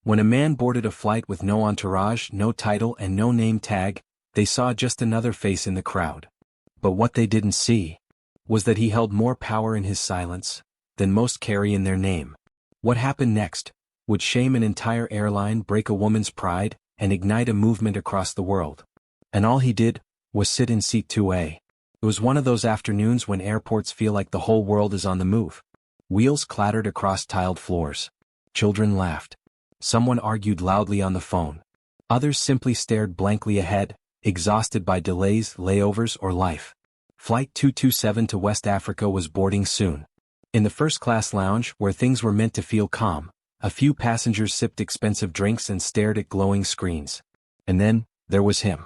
When a man boarded a flight with no entourage, no title and no name tag, they saw just another face in the crowd. But what they didn't see was that he held more power in his silence than most carry in their name. What happened next would shame an entire airline, break a woman's pride, and ignite a movement across the world. And all he did was sit in seat 2A. It was one of those afternoons when airports feel like the whole world is on the move. Wheels clattered across tiled floors. Children laughed. Someone argued loudly on the phone. Others simply stared blankly ahead, exhausted by delays, layovers, or life. Flight 227 to West Africa was boarding soon. In the first-class lounge, where things were meant to feel calm, a few passengers sipped expensive drinks and stared at glowing screens. And then, there was him.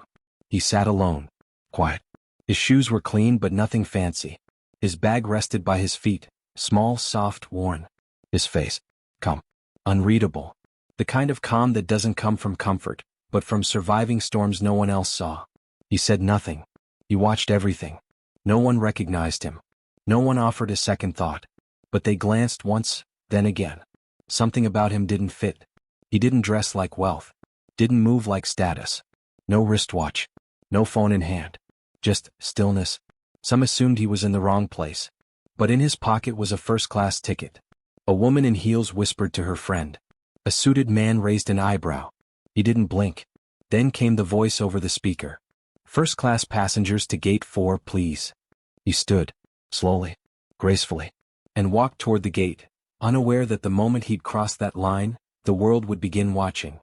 He sat alone. Quiet. His shoes were clean but nothing fancy. His bag rested by his feet, small, soft, worn. His face. Calm. Unreadable. The kind of calm that doesn't come from comfort, but from surviving storms no one else saw. He said nothing. He watched everything. No one recognized him. No one offered a second thought. But they glanced once, then again. Something about him didn't fit. He didn't dress like wealth. Didn't move like status. No wristwatch. No phone in hand. Just stillness. Some assumed he was in the wrong place. But in his pocket was a first-class ticket. A woman in heels whispered to her friend. A suited man raised an eyebrow. He didn't blink. Then came the voice over the speaker. First-class passengers to gate 4, please. He stood, slowly, gracefully, and walked toward the gate, unaware that the moment he'd crossed that line, the world would begin watching.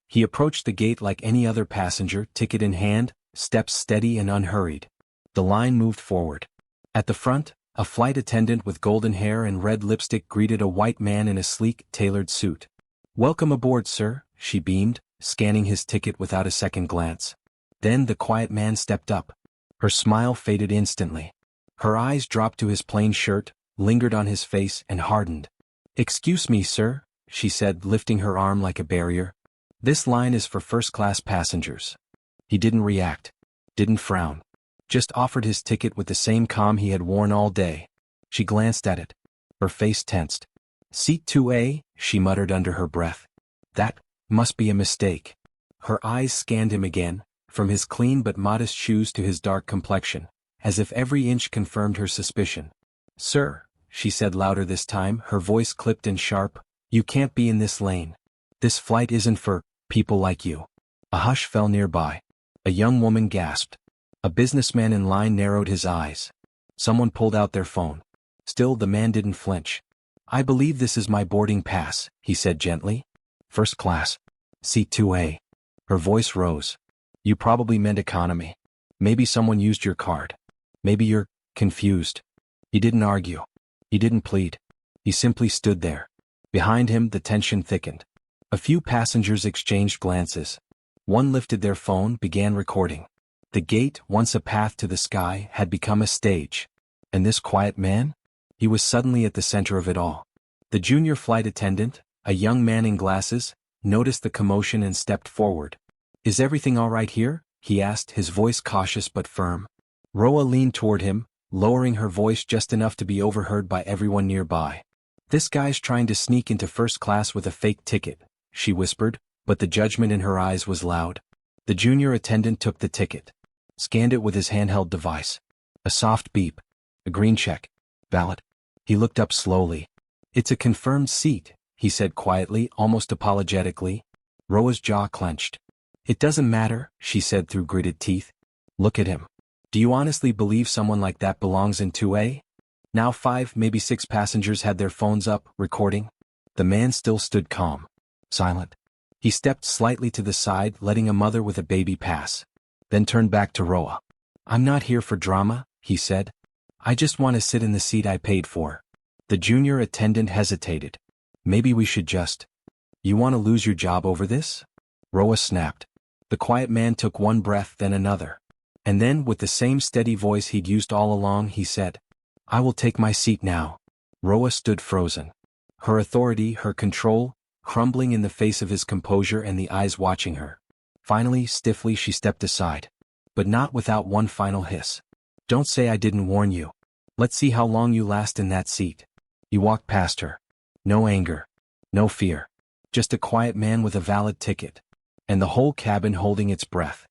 He approached the gate like any other passenger, ticket in hand, steps steady and unhurried. The line moved forward. At the front, a flight attendant with golden hair and red lipstick greeted a white man in a sleek, tailored suit. "Welcome aboard, sir," she beamed, scanning his ticket without a second glance. Then the quiet man stepped up. Her smile faded instantly. Her eyes dropped to his plain shirt, lingered on his face, and hardened. "Excuse me, sir," she said, lifting her arm like a barrier. "This line is for first-class passengers." He didn't react. Didn't frown. Just offered his ticket with the same calm he had worn all day. She glanced at it. Her face tensed. "Seat 2A," she muttered under her breath. "That must be a mistake." Her eyes scanned him again, from his clean but modest shoes to his dark complexion, as if every inch confirmed her suspicion. "Sir," she said louder this time, her voice clipped and sharp, "you can't be in this lane. This flight isn't for people like you." A hush fell nearby. A young woman gasped. A businessman in line narrowed his eyes. Someone pulled out their phone. Still the man didn't flinch. "I believe this is my boarding pass," he said gently. "First class. Seat 2A. Her voice rose. "You probably meant economy. Maybe someone used your card. Maybe you're confused." He didn't argue. He didn't plead. He simply stood there. Behind him the tension thickened. A few passengers exchanged glances. One lifted their phone, began recording. The gate, once a path to the sky, had become a stage. And this quiet man? He was suddenly at the center of it all. The junior flight attendant, a young man in glasses, noticed the commotion and stepped forward. "Is everything all right here?" he asked, his voice cautious but firm. Roa leaned toward him, lowering her voice just enough to be overheard by everyone nearby. "This guy's trying to sneak into first class with a fake ticket," she whispered, but the judgment in her eyes was loud. The junior attendant took the ticket. Scanned it with his handheld device. A soft beep. A green check. Valid. He looked up slowly. "It's a confirmed seat," he said quietly, almost apologetically. Roa's jaw clenched. "It doesn't matter," she said through gritted teeth. "Look at him. Do you honestly believe someone like that belongs in 2A? Now 5, maybe 6 passengers had their phones up, recording. The man still stood calm. Silent. He stepped slightly to the side, letting a mother with a baby pass. Then turned back to Roa. "I'm not here for drama," he said. "I just want to sit in the seat I paid for." The junior attendant hesitated. "Maybe we should just... You want to lose your job over this?" Roa snapped. The quiet man took one breath, then another. And then, with the same steady voice he'd used all along, he said, "I will take my seat now." Roa stood frozen. Her authority, her control, crumbling in the face of his composure and the eyes watching her. Finally, stiffly, she stepped aside. But not without one final hiss. "Don't say I didn't warn you. Let's see how long you last in that seat." He walked past her. No anger. No fear. Just a quiet man with a valid ticket. And the whole cabin holding its breath.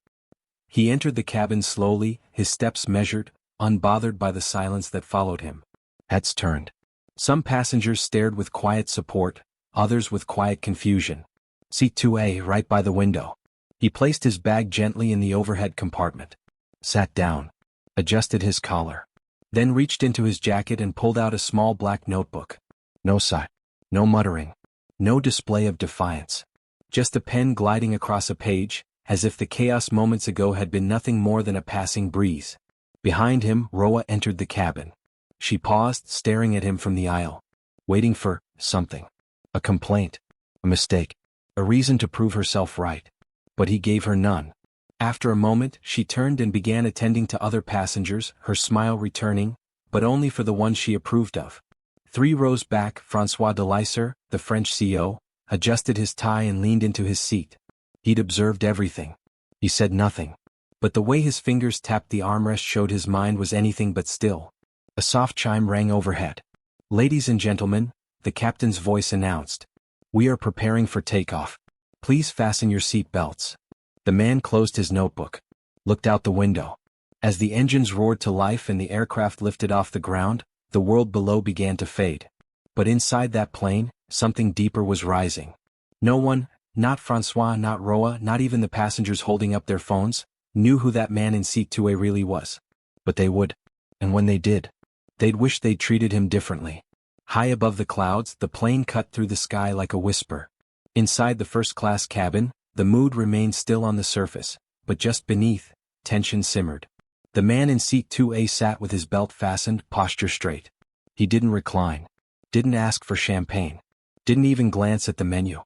He entered the cabin slowly, his steps measured, unbothered by the silence that followed him. Heads turned. Some passengers stared with quiet support, others with quiet confusion. Seat 2A, right by the window. He placed his bag gently in the overhead compartment. Sat down. Adjusted his collar. Then reached into his jacket and pulled out a small black notebook. No sigh. No muttering. No display of defiance. Just a pen gliding across a page, as if the chaos moments ago had been nothing more than a passing breeze. Behind him, Roa entered the cabin. She paused, staring at him from the aisle. Waiting for something. A complaint. A mistake. A reason to prove herself right. But he gave her none. After a moment, she turned and began attending to other passengers, her smile returning, but only for the ones she approved of. 3 rows back, François de Lysser, the French CEO, adjusted his tie and leaned into his seat. He'd observed everything. He said nothing. But the way his fingers tapped the armrest showed his mind was anything but still. A soft chime rang overhead. "Ladies and gentlemen," the captain's voice announced. "We are preparing for takeoff. Please fasten your seat belts." The man closed his notebook. Looked out the window. As the engines roared to life and the aircraft lifted off the ground, the world below began to fade. But inside that plane, something deeper was rising. No one, not François, not Roa, not even the passengers holding up their phones, knew who that man in seat 2A really was. But they would. And when they did, they'd wish they'd treated him differently. High above the clouds, the plane cut through the sky like a whisper. Inside the first-class cabin, the mood remained still on the surface, but just beneath, tension simmered. The man in seat 2A sat with his belt fastened, posture straight. He didn't recline. Didn't ask for champagne. Didn't even glance at the menu.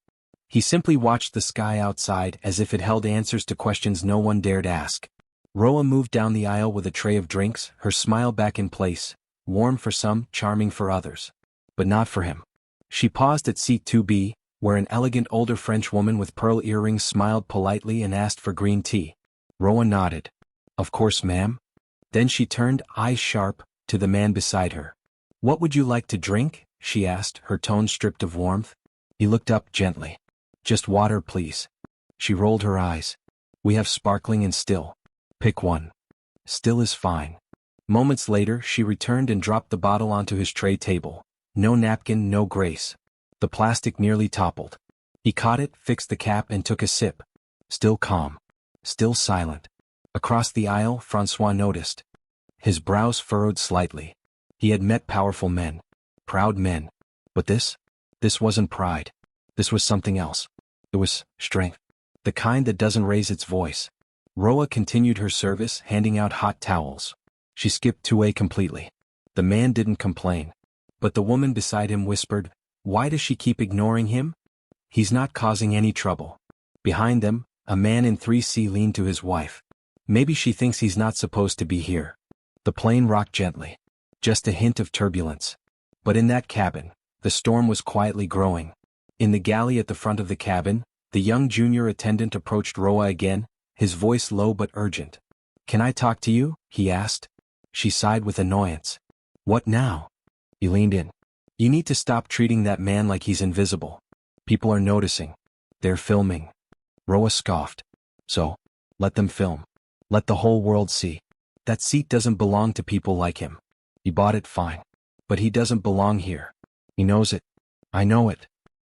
He simply watched the sky outside as if it held answers to questions no one dared ask. Roa moved down the aisle with a tray of drinks, her smile back in place, warm for some, charming for others. But not for him. She paused at seat 2B, where an elegant older French woman with pearl earrings smiled politely and asked for green tea. Roa nodded. "Of course, ma'am." Then she turned, eyes sharp, to the man beside her. "What would you like to drink?" she asked, her tone stripped of warmth. He looked up gently. "Just water, please." She rolled her eyes. "We have sparkling and still." "Pick one." "Still is fine." Moments later, she returned and dropped the bottle onto his tray table. No napkin, no grace. The plastic nearly toppled. He caught it, fixed the cap and took a sip. Still calm. Still silent. Across the aisle, François noticed. His brows furrowed slightly. He had met powerful men. Proud men. But this wasn't pride. This was something else. It was strength. The kind that doesn't raise its voice. Roa continued her service, handing out hot towels. She skipped 2A completely. The man didn't complain. But the woman beside him whispered, "Why does she keep ignoring him? He's not causing any trouble." Behind them, a man in 3C leaned to his wife. "Maybe she thinks he's not supposed to be here." The plane rocked gently. Just a hint of turbulence. But in that cabin, the storm was quietly growing. In the galley at the front of the cabin, the young junior attendant approached Roa again, his voice low but urgent. "Can I talk to you?" he asked. She sighed with annoyance. "What now?" He leaned in. "You need to stop treating that man like he's invisible. People are noticing. They're filming." Roa scoffed. "So, let them film. Let the whole world see. That seat doesn't belong to people like him. He bought it fine. But he doesn't belong here. He knows it. I know it."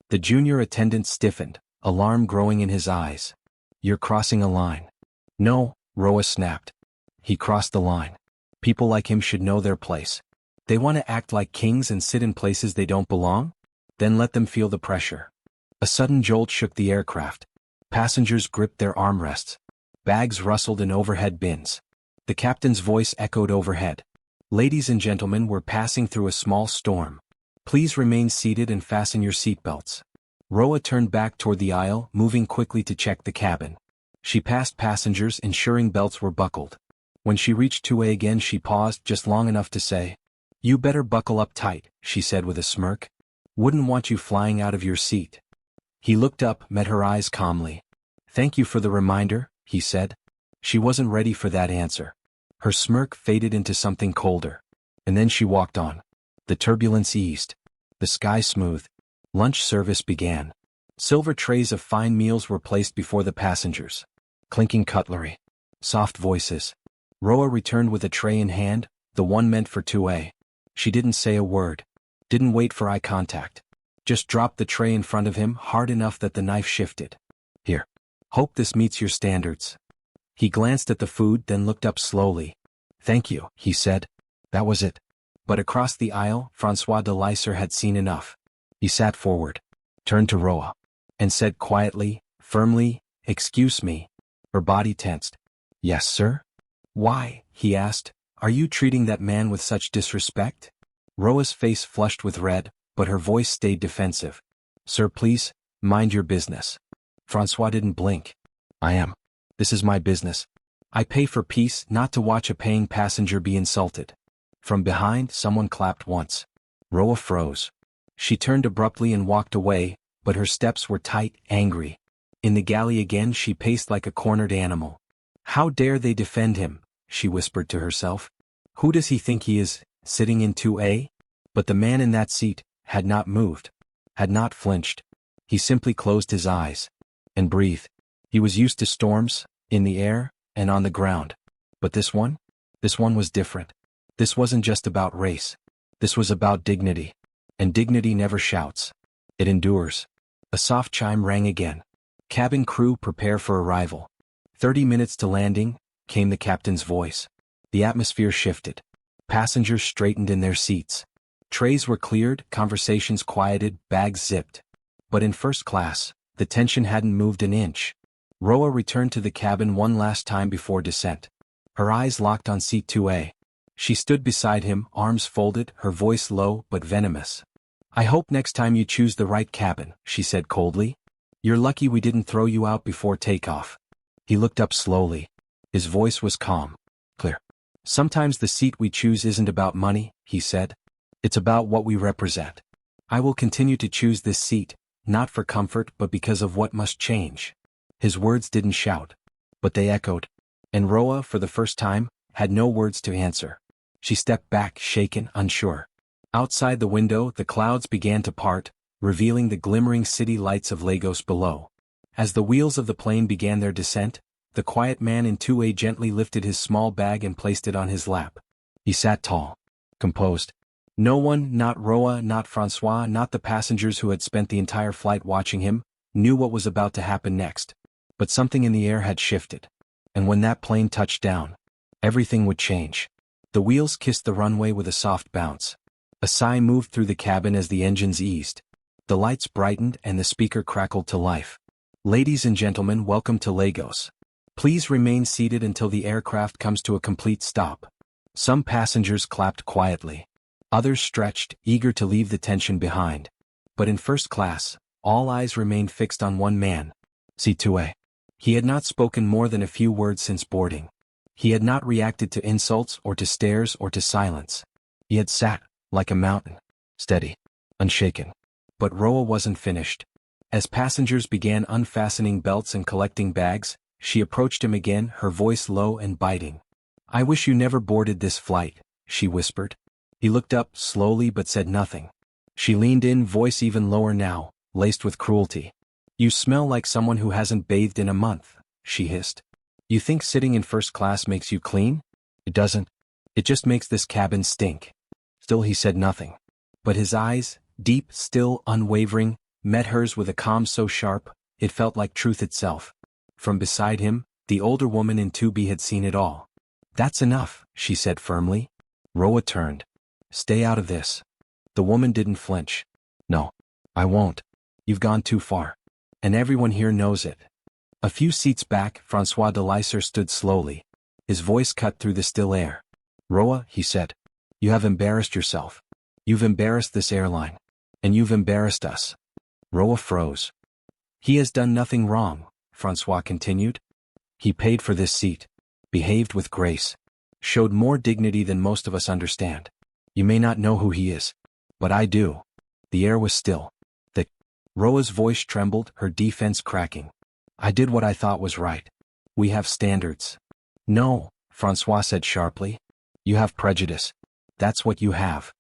The junior attendant stiffened, alarm growing in his eyes. "You're crossing a line." "No," Roa snapped. "He crossed the line. People like him should know their place. They want to act like kings and sit in places they don't belong? Then let them feel the pressure." A sudden jolt shook the aircraft. Passengers gripped their armrests. Bags rustled in overhead bins. The captain's voice echoed overhead. "Ladies and gentlemen, we're passing through a small storm. Please remain seated and fasten your seatbelts." Roa turned back toward the aisle, moving quickly to check the cabin. She passed passengers, ensuring belts were buckled. When she reached 2A again, she paused just long enough to say, "You better buckle up tight," she said with a smirk. "Wouldn't want you flying out of your seat." He looked up, met her eyes calmly. "Thank you for the reminder," he said. She wasn't ready for that answer. Her smirk faded into something colder. And then she walked on. The turbulence eased. The sky smoothed. Lunch service began. Silver trays of fine meals were placed before the passengers. Clinking cutlery. Soft voices. Roa returned with a tray in hand, the one meant for 2A. She didn't say a word. Didn't wait for eye contact. Just dropped the tray in front of him hard enough that the knife shifted. Here. Hope this meets your standards. He glanced at the food, then looked up slowly. Thank you, he said. That was it. But across the aisle, Francois de Lyser had seen enough. He sat forward, turned to Roa, and said quietly, firmly, "Excuse me." Her body tensed. "Yes, sir?" "Why," he asked, "are you treating that man with such disrespect?" Roa's face flushed with red, but her voice stayed defensive. "Sir, please, mind your business." Francois didn't blink. "I am. This is my business. I pay for peace, not to watch a paying passenger be insulted." From behind, someone clapped once. Roa froze. She turned abruptly and walked away, but her steps were tight, angry. In the galley again she paced like a cornered animal. How dare they defend him, she whispered to herself. Who does he think he is, sitting in 2A? But the man in that seat had not moved, had not flinched. He simply closed his eyes and breathed. He was used to storms, in the air, and on the ground. But this one was different. This wasn't just about race. This was about dignity. And dignity never shouts. It endures. A soft chime rang again. Cabin crew, prepare for arrival. 30 minutes to landing, came the captain's voice. The atmosphere shifted. Passengers straightened in their seats. Trays were cleared, conversations quieted, bags zipped. But in first class, the tension hadn't moved an inch. Roa returned to the cabin one last time before descent. Her eyes locked on seat 2A. She stood beside him, arms folded, her voice low but venomous. "I hope next time you choose the right cabin," she said coldly. "You're lucky we didn't throw you out before takeoff." He looked up slowly. His voice was calm, clear. "Sometimes the seat we choose isn't about money," he said. "It's about what we represent. I will continue to choose this seat, not for comfort but because of what must change." His words didn't shout, but they echoed. And Roa, for the first time, had no words to answer. She stepped back, shaken, unsure. Outside the window, the clouds began to part, revealing the glimmering city lights of Lagos below. As the wheels of the plane began their descent, the quiet man in 2A gently lifted his small bag and placed it on his lap. He sat tall, composed. No one, not Roa, not Francois, not the passengers who had spent the entire flight watching him, knew what was about to happen next. But something in the air had shifted. And when that plane touched down, everything would change. The wheels kissed the runway with a soft bounce. A sigh moved through the cabin as the engines eased. The lights brightened and the speaker crackled to life. "Ladies and gentlemen, welcome to Lagos. Please remain seated until the aircraft comes to a complete stop." Some passengers clapped quietly. Others stretched, eager to leave the tension behind. But in first class, all eyes remained fixed on one man. C2A. He had not spoken more than a few words since boarding. He had not reacted to insults or to stares or to silence. He had sat, like a mountain, steady, unshaken. But Roa wasn't finished. As passengers began unfastening belts and collecting bags, she approached him again, her voice low and biting. "I wish you never boarded this flight," she whispered. He looked up, slowly, but said nothing. She leaned in, voice even lower now, laced with cruelty. "You smell like someone who hasn't bathed in a month," she hissed. "You think sitting in first class makes you clean? It doesn't. It just makes this cabin stink." Still he said nothing. But his eyes, deep, still, unwavering, met hers with a calm so sharp, it felt like truth itself. From beside him, the older woman in 2B had seen it all. "That's enough," she said firmly. Roa turned. "Stay out of this." The woman didn't flinch. "No, I won't. You've gone too far. And everyone here knows it." A few seats back, Francois de Lyser stood slowly. His voice cut through the still air. "Roa," he said, "you have embarrassed yourself. You've embarrassed this airline. And you've embarrassed us." Roa froze. "He has done nothing wrong," Francois continued. "He paid for this seat. Behaved with grace. Showed more dignity than most of us understand. You may not know who he is. But I do." The air was still. Thick. Roa's voice trembled, her defense cracking. "I did what I thought was right. We have standards." "No," Francois said sharply. "You have prejudice. That's what you have."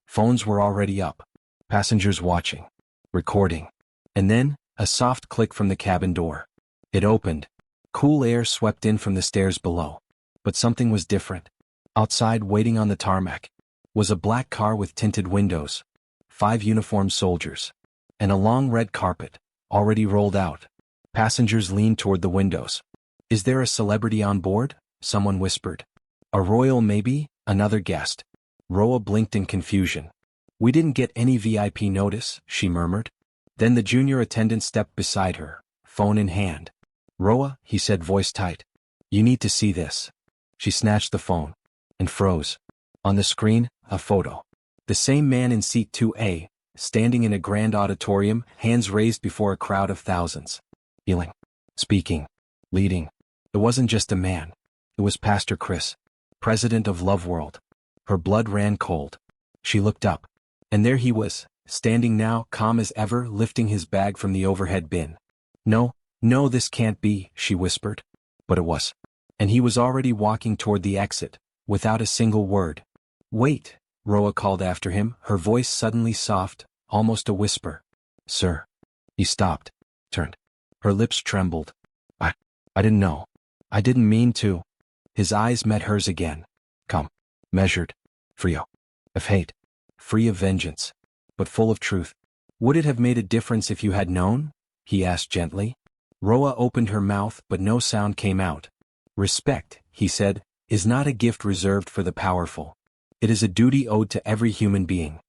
Phones were already up. Passengers watching. Recording. And then, A soft click from the cabin door. It opened. Cool air swept in from the stairs below. But something was different. Outside, waiting on the tarmac, was a black car with tinted windows, 5 uniformed soldiers, and a long red carpet, already rolled out. Passengers leaned toward the windows. "Is there a celebrity on board?" someone whispered. "A royal maybe?" another guessed. Roa blinked in confusion. "We didn't get any VIP notice," she murmured. Then the junior attendant stepped beside her, phone in hand. "Roa," he said, voice tight. "You need to see this." She snatched the phone and froze. On the screen, a photo. The same man in seat 2A, standing in a grand auditorium, hands raised before a crowd of thousands. Healing. Speaking. Leading. It wasn't just a man. It was Pastor Chris, president of Love World. Her blood ran cold. She looked up. And there he was, standing now, calm as ever, lifting his bag from the overhead bin. "No, no, this can't be," she whispered. But it was. And he was already walking toward the exit, without a single word. "Wait," Roa called after him, her voice suddenly soft, almost a whisper. "Sir." He stopped, turned. Her lips trembled. I didn't know. I didn't mean to." His eyes met hers again. Calm. Measured. Free of hate. Free of vengeance. But full of truth. "Would it have made a difference if you had known?" he asked gently. Roa opened her mouth, but no sound came out. "Respect," he said, "is not a gift reserved for the powerful. It is a duty owed to every human being."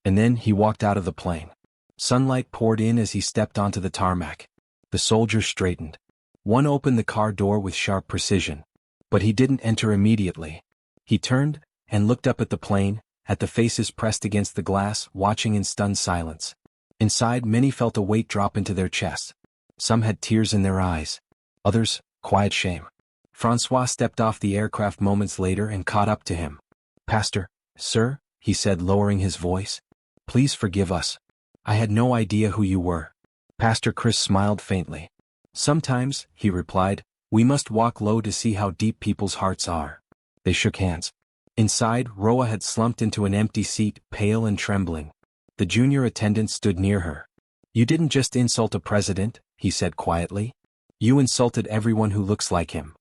And then he walked out of the plane. Sunlight poured in as he stepped onto the tarmac. The soldiers straightened. One opened the car door with sharp precision. But he didn't enter immediately. He turned and looked up at the plane, at the faces pressed against the glass, watching in stunned silence. Inside, many felt a weight drop into their chests. Some had tears in their eyes. Others, quiet shame. Francois stepped off the aircraft moments later and caught up to him. "Pastor, sir," he said, lowering his voice. "Please forgive us. I had no idea who you were." Pastor Chris smiled faintly. "Sometimes," he replied, "we must walk low to see how deep people's hearts are." They shook hands. Inside, Roa had slumped into an empty seat, pale and trembling. The junior attendant stood near her. "You didn't just insult a president," he said quietly. "You insulted everyone who looks like him."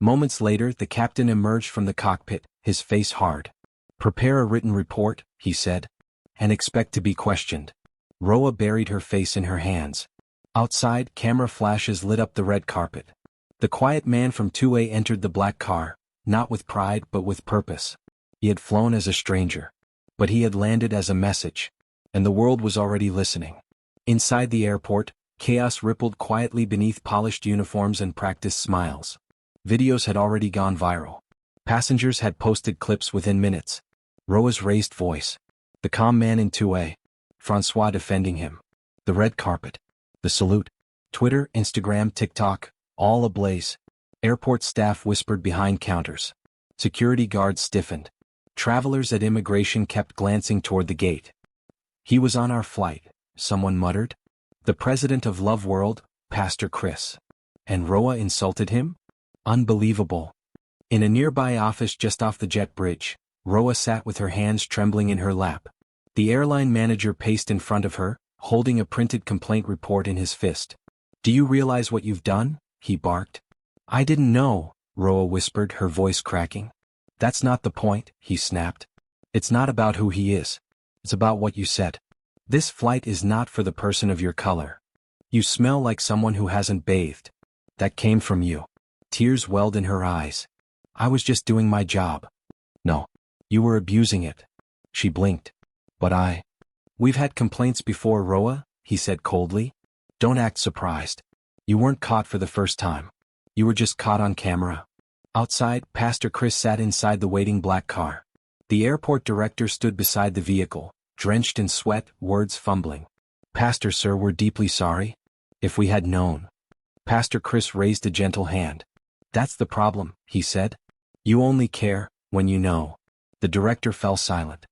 Moments later, the captain emerged from the cockpit, his face hard. "Prepare a written report," he said, "and expect to be questioned." Roa buried her face in her hands. Outside, camera flashes lit up the red carpet. The quiet man from 2A entered the black car, not with pride but with purpose. He had flown as a stranger. But he had landed as a message. And the world was already listening. Inside the airport, chaos rippled quietly beneath polished uniforms and practiced smiles. Videos had already gone viral. Passengers had posted clips within minutes. Roa's raised voice. The calm man in 2A. Francois defending him. The red carpet. The salute. Twitter, Instagram, TikTok, all ablaze. Airport staff whispered behind counters. Security guards stiffened. Travelers at immigration kept glancing toward the gate. "He was on our flight," someone muttered. "The president of Love World, Pastor Chris. And Roa insulted him? Unbelievable." In a nearby office just off the jet bridge, Roa sat with her hands trembling in her lap. The airline manager paced in front of her, holding a printed complaint report in his fist. "Do you realize what you've done?" he barked. "I didn't know," Roa whispered, her voice cracking. "That's not the point," he snapped. "It's not about who he is. It's about what you said. This flight is not for the person of your color. You smell like someone who hasn't bathed. That came from you." Tears welled in her eyes. "I was just doing my job." "No. You were abusing it." She blinked. "But We've had complaints before, Roa," he said coldly. "Don't act surprised. You weren't caught for the first time. You were just caught on camera." Outside, Pastor Chris sat inside the waiting black car. The airport director stood beside the vehicle, drenched in sweat, words fumbling. "Pastor, sir, we're deeply sorry. If we had known." Pastor Chris raised a gentle hand. "That's the problem," he said. "You only care when you know." The director fell silent.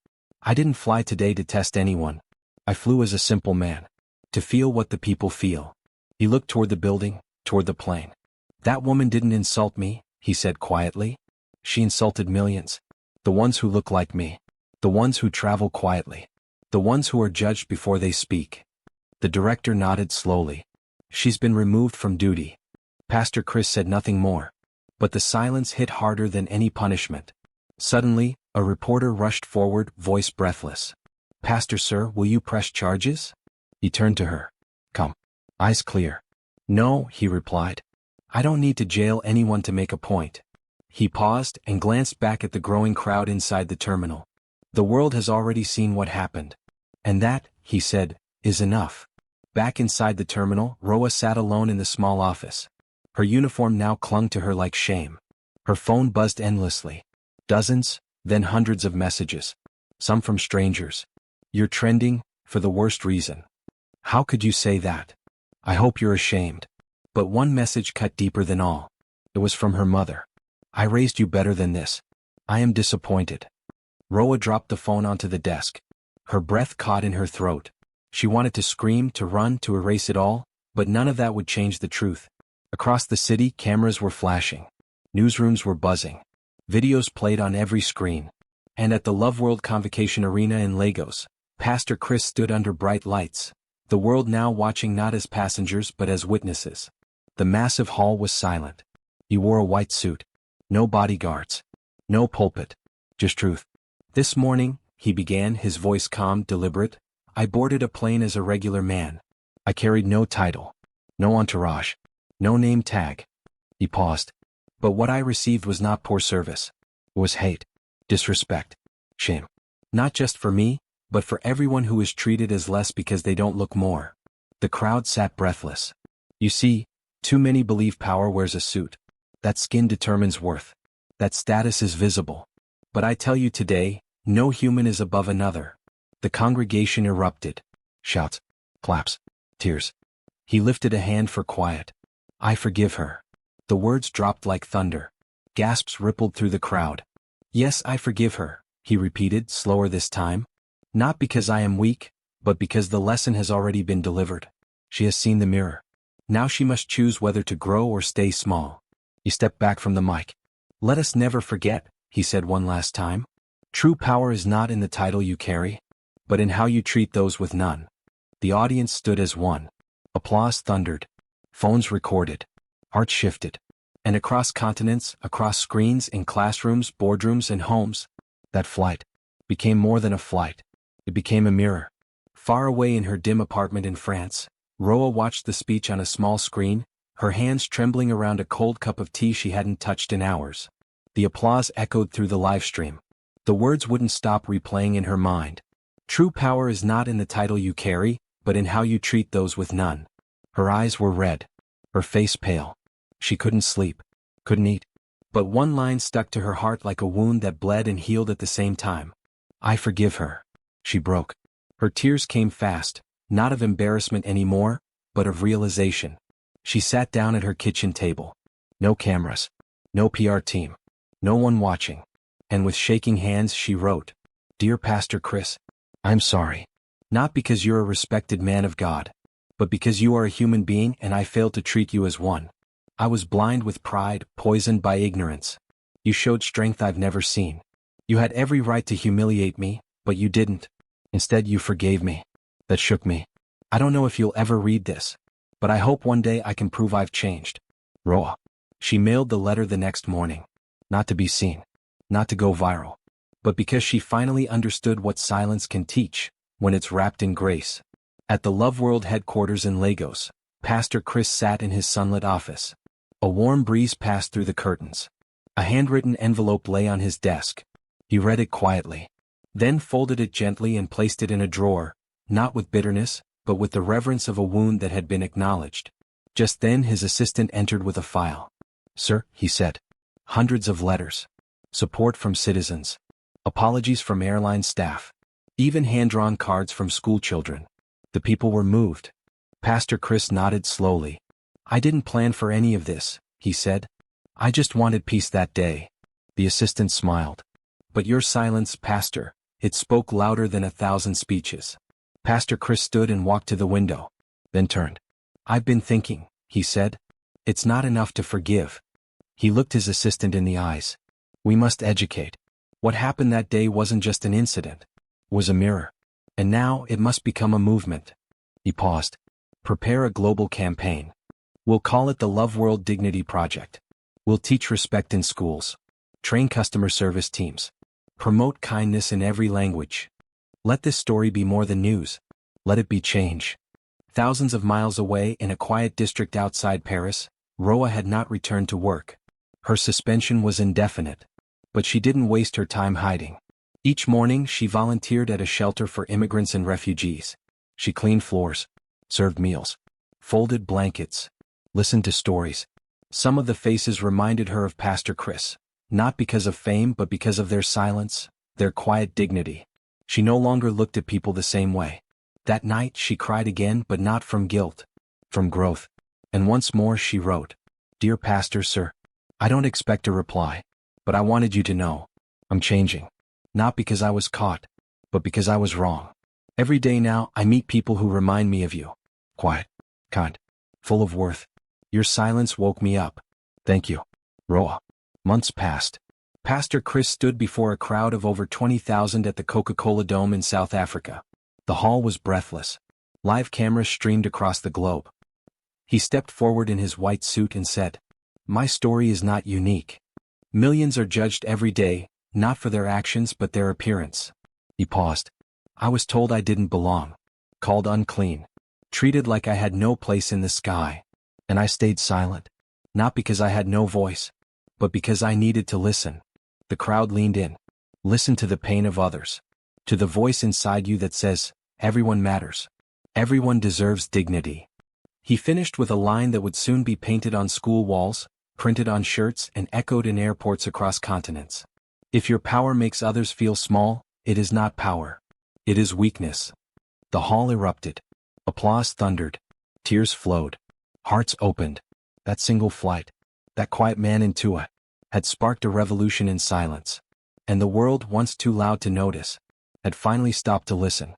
"I didn't fly today to test anyone. I flew as a simple man. To feel what the people feel." He looked toward the building, toward the plane. "That woman didn't insult me," he said quietly. "She insulted millions. The ones who look like me. The ones who travel quietly. The ones who are judged before they speak." The director nodded slowly. She's been removed from duty. Pastor Chris said nothing more. But the silence hit harder than any punishment. Suddenly, a reporter rushed forward, voice breathless. "Pastor sir, will you press charges?" He turned to her. "Come." Eyes clear. "No," he replied. "I don't need to jail anyone to make a point." He paused and glanced back at the growing crowd inside the terminal. "The world has already seen what happened. And that," he said, "is enough." Back inside the terminal, Roa sat alone in the small office. Her uniform now clung to her like shame. Her phone buzzed endlessly. Dozens, then hundreds of messages. Some from strangers. "You're trending, for the worst reason. How could you say that? I hope you're ashamed." But one message cut deeper than all. It was from her mother. "I raised you better than this. I am disappointed." Roa dropped the phone onto the desk. Her breath caught in her throat. She wanted to scream, to run, to erase it all, but none of that would change the truth. Across the city, cameras were flashing. Newsrooms were buzzing. Videos played on every screen. And at the Love World Convocation Arena in Lagos, Pastor Chris stood under bright lights, the world now watching not as passengers but as witnesses. The massive hall was silent. He wore a white suit. No bodyguards. No pulpit. Just truth. "This morning," he began, his voice calm, deliberate, "I boarded a plane as a regular man. I carried no title. No entourage. No name tag." He paused. "But what I received was not poor service. It was hate. Disrespect. Shame. Not just for me, but for everyone who is treated as less because they don't look more." The crowd sat breathless. "You see, too many believe power wears a suit. That skin determines worth. That status is visible. But I tell you today, no human is above another." The congregation erupted. Shouts. Claps. Tears. He lifted a hand for quiet. "I forgive her." The words dropped like thunder. Gasps rippled through the crowd. "Yes, I forgive her," he repeated, slower this time. "Not because I am weak, but because the lesson has already been delivered. She has seen the mirror. Now she must choose whether to grow or stay small." He stepped back from the mic. "Let us never forget," he said one last time. "True power is not in the title you carry, but in how you treat those with none." The audience stood as one. Applause thundered. Phones recorded. Hearts shifted. And across continents, across screens, in classrooms, boardrooms, and homes, that flight became more than a flight. It became a mirror. Far away in her dim apartment in France, Roa watched the speech on a small screen, her hands trembling around a cold cup of tea she hadn't touched in hours. The applause echoed through the live stream. The words wouldn't stop replaying in her mind. "True power is not in the title you carry, but in how you treat those with none." Her eyes were red. Her face pale. She couldn't sleep. Couldn't eat. But one line stuck to her heart like a wound that bled and healed at the same time. "I forgive her." She broke. Her tears came fast, not of embarrassment anymore, but of realization. She sat down at her kitchen table. No cameras. No PR team. No one watching. And with shaking hands she wrote, "Dear Pastor Chris, I'm sorry. Not because you're a respected man of God, but because you are a human being and I failed to treat you as one. I was blind with pride, poisoned by ignorance. You showed strength I've never seen. You had every right to humiliate me, but you didn't. Instead you forgave me. That shook me. I don't know if you'll ever read this, but I hope one day I can prove I've changed. Roa." She mailed the letter the next morning. Not to be seen. Not to go viral. But because she finally understood what silence can teach, when it's wrapped in grace. At the Love World headquarters in Lagos, Pastor Chris sat in his sunlit office. A warm breeze passed through the curtains. A handwritten envelope lay on his desk. He read it quietly. Then folded it gently and placed it in a drawer, not with bitterness, but with the reverence of a wound that had been acknowledged. Just then his assistant entered with a file. "Sir," he said. "Hundreds of letters. Support from citizens. Apologies from airline staff. Even hand-drawn cards from school children." The people were moved. Pastor Chris nodded slowly. "I didn't plan for any of this," he said. "I just wanted peace that day." The assistant smiled. "But your silence, Pastor, it spoke louder than 1,000 speeches." Pastor Chris stood and walked to the window, then turned. "I've been thinking," he said. "It's not enough to forgive." He looked his assistant in the eyes. "We must educate. What happened that day wasn't just an incident. It was a mirror. And now it must become a movement." He paused. Prepare a global campaign. We'll call it the Love World Dignity Project. We'll teach respect in schools. Train customer service teams. Promote kindness in every language. Let this story be more than news. Let it be change. Thousands of miles away in a quiet district outside Paris, Roa had not returned to work. Her suspension was indefinite. But she didn't waste her time hiding. Each morning she volunteered at a shelter for immigrants and refugees. She cleaned floors, served meals, folded blankets, listened to stories. Some of the faces reminded her of Pastor Chris, not because of fame but because of their silence, their quiet dignity. She no longer looked at people the same way. That night she cried again, but not from guilt, from growth. And once more she wrote, "Dear Pastor Sir, I don't expect a reply, but I wanted you to know, I'm changing. Not because I was caught, but because I was wrong. Every day now I meet people who remind me of you. Quiet, kind, full of worth. Your silence woke me up. Thank you, Roa." Months passed. Pastor Chris stood before a crowd of over 20,000 at the Coca-Cola Dome in South Africa. The hall was breathless. Live cameras streamed across the globe. He stepped forward in his white suit and said, "My story is not unique. Millions are judged every day, not for their actions but their appearance." He paused. "I was told I didn't belong, called unclean, treated like I had no place in the sky. And I stayed silent, not because I had no voice, but because I needed to listen." The crowd leaned in. Listen to the pain of others. To the voice inside you that says, everyone matters. Everyone deserves dignity. He finished with a line that would soon be painted on school walls, printed on shirts and echoed in airports across continents. If your power makes others feel small, it is not power. It is weakness. The hall erupted. Applause thundered. Tears flowed. Hearts opened. That single flight, that quiet man in Tua, had sparked a revolution in silence. And the world, once too loud to notice, had finally stopped to listen.